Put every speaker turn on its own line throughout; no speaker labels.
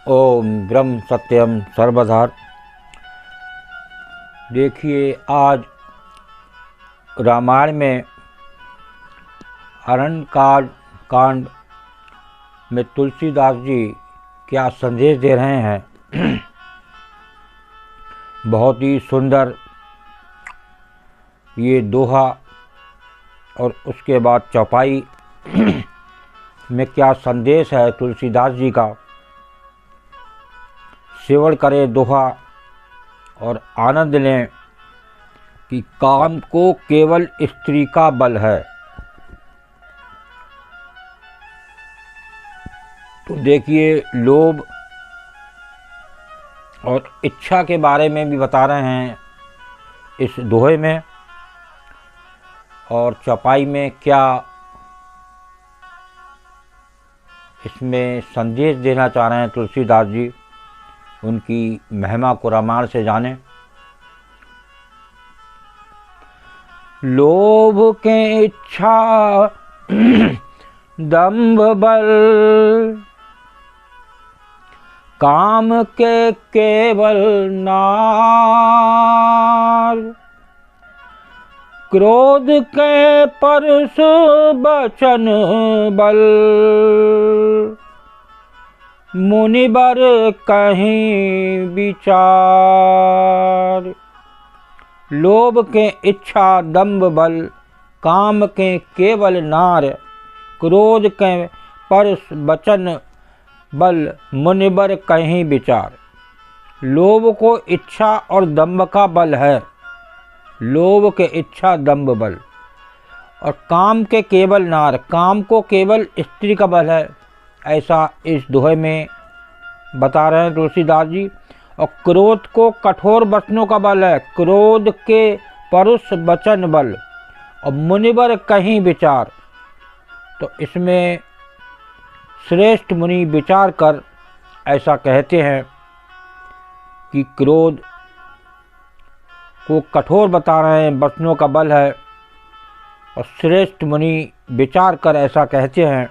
ओम ब्रह्म सत्यम सर्वधार। देखिए, आज रामायण में अरण्यकांड कांड में तुलसीदास जी क्या संदेश दे रहे हैं। बहुत ही सुंदर ये दोहा और उसके बाद चौपाई में क्या संदेश है तुलसीदास जी का। सेवन करें दोहा और आनंद लें कि काम को केवल स्त्री का बल है। तो देखिए, लोभ और इच्छा के बारे में भी बता रहे हैं इस दोहे में, और चौपाई में क्या इसमें संदेश देना चाह रहे हैं तुलसीदास जी, उनकी महिमा को रामायण से जानें। लोभ के इच्छा दंभ बल, काम के केवल नार, क्रोध के परस बचन बल, मुनिबर कहीं विचार। लोभ के इच्छा दंभ बल, काम के केवल नार, क्रोध के परस बचन बल, मुनिबर कहीं विचार। लोभ को इच्छा और दंभ का बल है। लोभ के इच्छा दंभ बल और काम के केवल नार, काम को केवल स्त्री का बल है, ऐसा इस दोहे में बता रहे हैं तुलसीदास जी। और क्रोध को कठोर वचनों का बल है, क्रोध के परुष वचन बल, और मुनिवर कहीं विचार। तो इसमें श्रेष्ठ मुनि विचार कर ऐसा कहते हैं कि क्रोध को कठोर बता रहे हैं, वचनों का बल है, और श्रेष्ठ मुनि विचार कर ऐसा कहते हैं,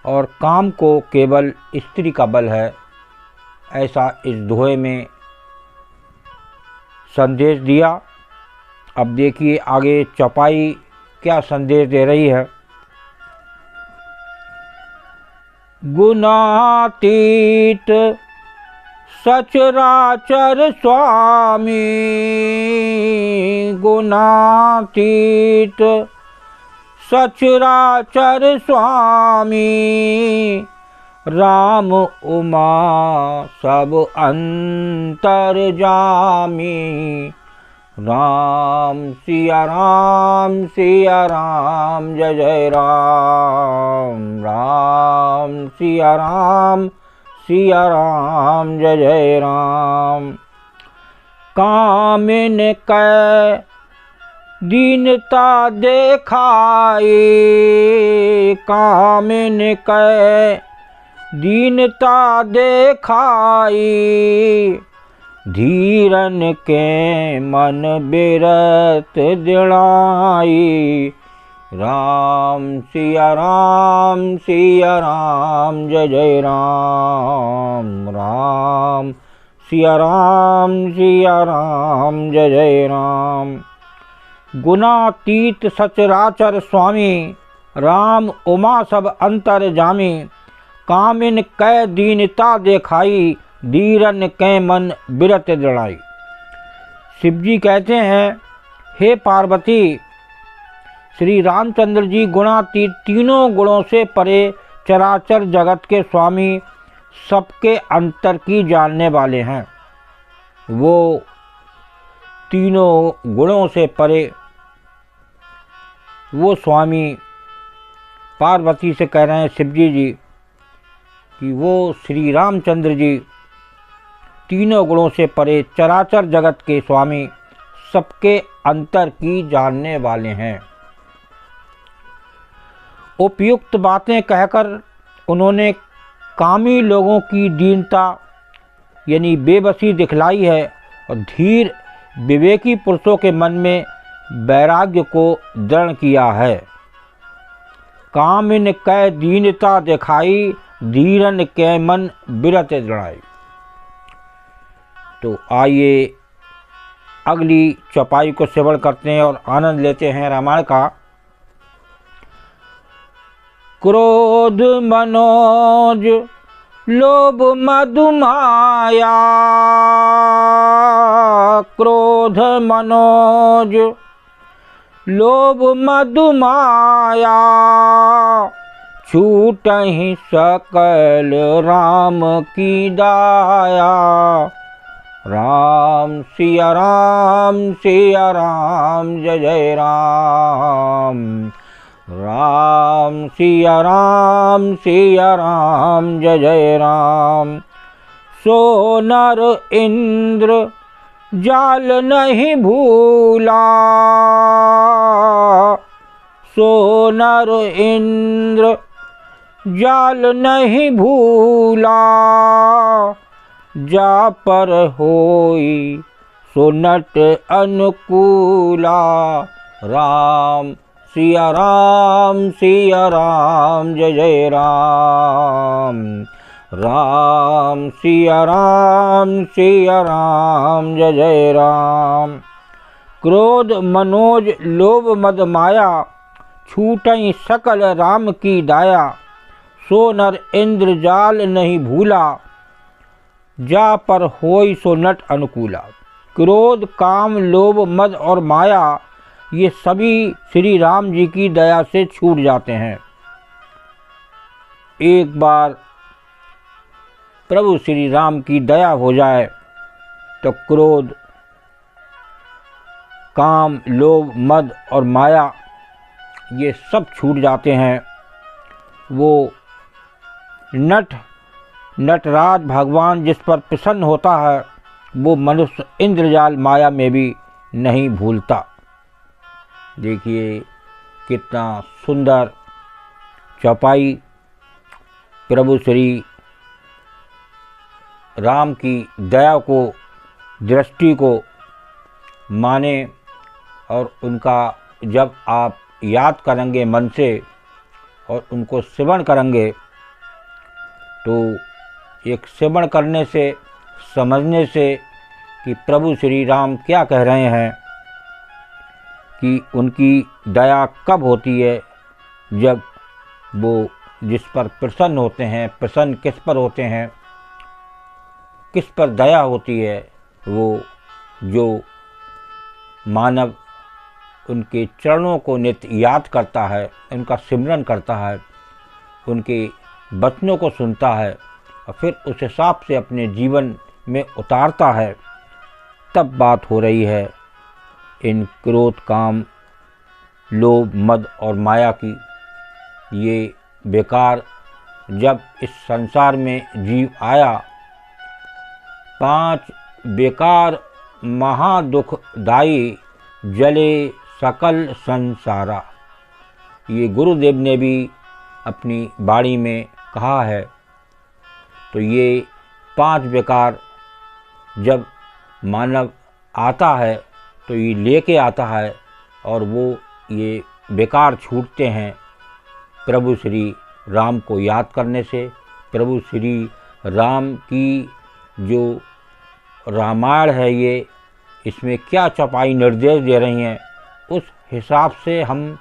और काम को केवल स्त्री का बल है, ऐसा इस दोहे में संदेश दिया। अब देखिए आगे चौपाई क्या संदेश दे रही है। गुणातीत सचराचर स्वामी, गुणातीत सचराचर स्वामी, राम उमा सब अंतर जामी। राम सिया राम जय जय राम, राम सिया राम जय जय राम। कामिन कै दीनता देखाई, कामिन कै दीनता देखाई, धीरन के मन बिरत दिलाई। राम सिया राम जय जय राम, राम सिया राम जय जय राम। गुणातीत सचराचर स्वामी, राम उमा सब अंतर जामी। कामिन कै दीनता देखाई, धीरन कै मन बिरत दृढ़ाई। शिव जी कहते हैं, हे पार्वती, श्री रामचंद्र जी गुणातीत, तीनों गुणों से परे, चराचर जगत के स्वामी, सबके अंतर की जानने वाले हैं। वो तीनों गुणों से परे वो स्वामी पार्वती से कह रहे हैं शिवजी जी कि वो श्री रामचंद्र जी तीनों गुणों से परे, चराचर जगत के स्वामी, सबके अंतर की जानने वाले हैं। उपयुक्त बातें कहकर उन्होंने कामी लोगों की दीनता यानी बेबसी दिखलाई है, और धीर विवेकी पुरुषों के मन में वैराग्य को दृढ़ किया है। कामिन कै दीनता दिखाई, धीरन के मन बिरत दृढ़ाई। तो आइए अगली चौपाई को श्रवण करते हैं और आनंद लेते हैं रामायण का। क्रोध मनोज लोभ मधु माया, क्रोध मनोज लोभ मधु माया, छूटहि सकल राम की दाया। राम सिया राम जय जय राम। राम सिया राम जय जय राम। सो नर इंद्र जाल नहीं भूला, सो नर इंद्र जाल नहीं भूला। जा पर होई सो नट अनुकूला। राम सिया राम जय जय राम। राम सिया राम जय जय राम। क्रोध मनोज लोभ मद माया, छूटई सकल राम की दाया। सो नर इंद्र जाल नहीं भूला, जा पर होई सो नट अनुकूला। क्रोध काम लोभ मद और माया ये सभी श्री राम जी की दया से छूट जाते हैं। एक बार प्रभु श्री राम की दया हो जाए तो क्रोध काम लोभ मद और माया ये सब छूट जाते हैं। वो नटराज भगवान जिस पर प्रसन्न होता है वो मनुष्य इंद्रजाल माया में भी नहीं भूलता। देखिए कितना सुंदर चौपाई प्रभु श्री राम की दया को दृष्टि को माने और उनका जब आप याद करेंगे मन से और उनको श्रवण करेंगे तो एक श्रवण करने से समझने से कि प्रभु श्री राम क्या कह रहे हैं कि उनकी दया कब होती है, जब वो जिस पर प्रसन्न होते हैं। प्रसन्न किस पर होते हैं, किस पर दया होती है? वो जो मानव उनके चरणों को नित्य याद करता है, उनका सिमरन करता है, उनके वचनों को सुनता है और फिर उस हिसाब से अपने जीवन में उतारता है, तब बात हो रही है इन क्रोध काम लोभ मद और माया की। ये बेकार जब इस संसार में जीव आया, 5 बेकार महादुखदायी जले सकल संसारा। ये गुरुदेव ने भी अपनी वाणी में कहा है। तो ये 5 बेकार जब मानव आता है तो ये लेके आता है और वो ये बेकार छूटते हैं प्रभु श्री राम को याद करने से। प्रभु श्री राम की जो रामायण है ये, इसमें क्या चौपाई निर्देश दे रही हैं, उस हिसाब से हम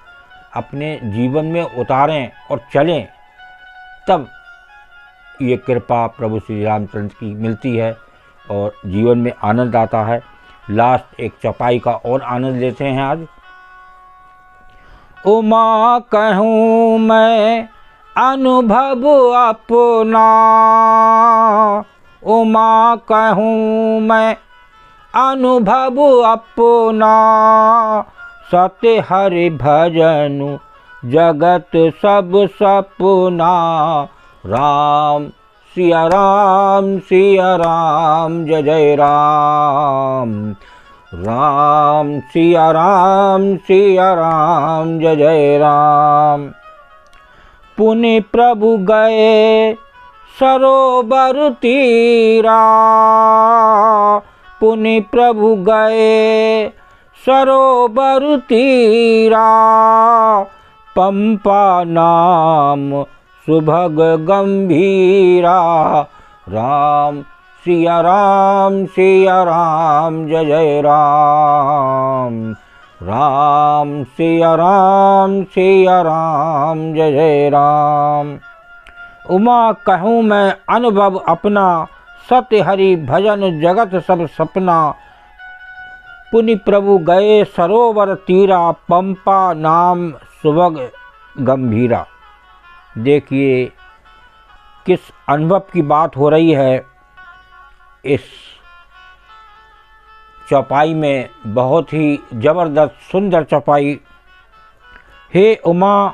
अपने जीवन में उतारें और चलें, तब ये कृपा प्रभु श्री रामचंद्र की मिलती है और जीवन में आनंद आता है। लास्ट एक चौपाई का और आनंद लेते हैं आज। उमा कहूँ मैं अनुभव अपना, उमा कहूँ मैं अनुभव अपना। सत्य हरि भजन जगत सब सपना। राम सिया राम जय जय राम। राम सिया राम जय जय राम। पुनि प्रभु गए सरोवर तीरा, पुनि प्रभु गए सरोवर तीरा। पंपा नाम सुभग गंभीरा। राम सिया राम जय जय राम। राम सिया राम जय जय राम। उमा कहूँ मैं अनुभव अपना, सत्य हरि भजन जगत सब सपना। पुनि प्रभु गए सरोवर तीरा, पंपा नाम सुभग गंभीरा। देखिए किस अनुभव की बात हो रही है इस चौपाई में, बहुत ही जबरदस्त सुंदर चौपाई। हे उमा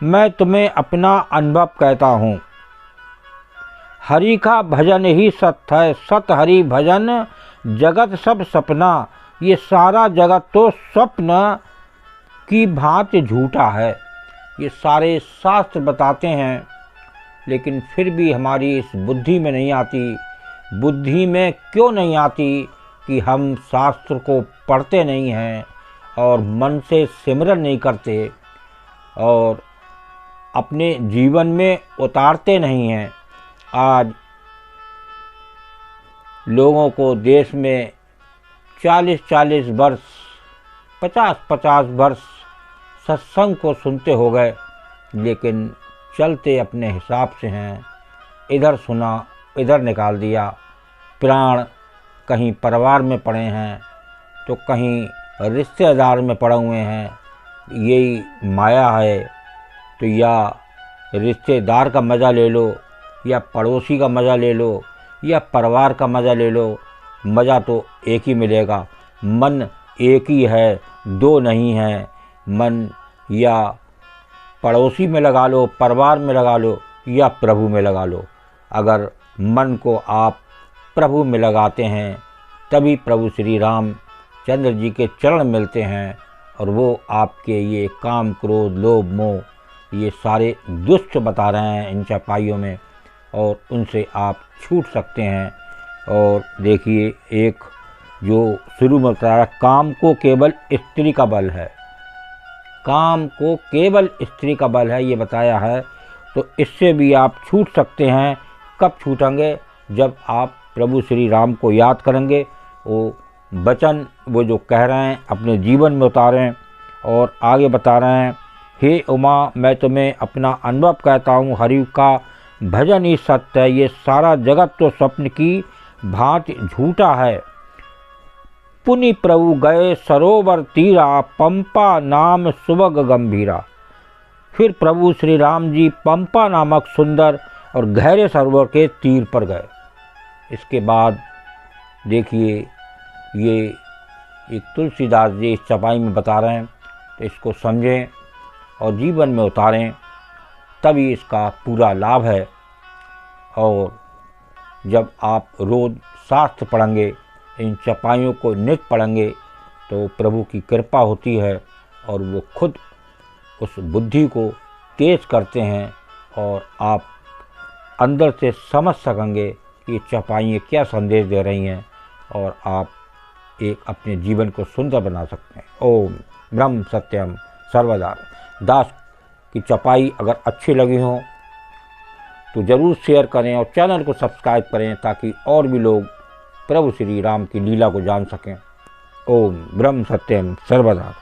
मैं तुम्हें अपना अनुभव कहता हूँ, हरि का भजन ही सत्य है। सत हरि भजन जगत सब सपना। ये सारा जगत तो स्वप्न की भांति झूठा है। ये सारे शास्त्र बताते हैं, लेकिन फिर भी हमारी इस बुद्धि में नहीं आती। बुद्धि में क्यों नहीं आती कि हम शास्त्र को पढ़ते नहीं हैं और मन से सिमरन नहीं करते और अपने जीवन में उतारते नहीं हैं। आज लोगों को देश में 40-40 वर्ष, 50-50 वर्ष सत्संग को सुनते हो गए, लेकिन चलते अपने हिसाब से हैं। इधर सुना इधर निकाल दिया। प्राण कहीं परिवार में पड़े हैं तो कहीं रिश्तेदार में पड़े हुए हैं। यही माया है। तो या रिश्तेदार का मज़ा ले लो, या पड़ोसी का मज़ा ले लो, या परिवार का मज़ा ले लो। मज़ा तो एक ही मिलेगा। मन एक ही है, दो नहीं है। मन या पड़ोसी में लगा लो, परिवार में लगा लो, या प्रभु में लगा लो। अगर मन को आप प्रभु में लगाते हैं तभी प्रभु श्री राम चंद्र जी के चरण मिलते हैं और वो आपके ये काम क्रोध लोभ मोह ये सारे दुष्ट बता रहे हैं इन चौपाइयों में, और उनसे आप छूट सकते हैं। और देखिए एक जो शुरू में बताया, काम को केवल स्त्री का बल है। काम को केवल स्त्री का बल है ये बताया है। तो इससे भी आप छूट सकते हैं। कब छूटेंगे? जब आप प्रभु श्री राम को याद करेंगे, वो वचन वो जो कह रहे हैं अपने जीवन में उतारें। और आगे बता रहे हैं, हे उमा मैं तुम्हें अपना अनुभव कहता हूँ, हरि का भजन ही सत्य है। ये सारा जगत तो स्वप्न की भांति झूठा है। पुनि प्रभु गए सरोवर तीरा, पंपा नाम सुभग गंभीरा। फिर प्रभु श्री राम जी पंपा नामक सुंदर और गहरे सरोवर के तीर पर गए। इसके बाद देखिए ये एक तुलसीदास जी इस चौपाई में बता रहे हैं, तो इसको समझें और जीवन में उतारें, तभी इसका पूरा लाभ है। और जब आप रोज़ शास्त्र पढ़ेंगे, इन चौपाइयों को नित्य पढ़ेंगे, तो प्रभु की कृपा होती है और वो खुद उस बुद्धि को तेज करते हैं और आप अंदर से समझ सकेंगे कि ये चौपाइयाँ क्या संदेश दे रही हैं, और आप एक अपने जीवन को सुंदर बना सकते हैं। ओम ब्रह्म सत्यम सर्वदा। दास की चौपाई अगर अच्छी लगी हो तो ज़रूर शेयर करें और चैनल को सब्सक्राइब करें, ताकि और भी लोग प्रभु श्री राम की लीला को जान सकें। ओम ब्रह्म सत्यम सर्वदा।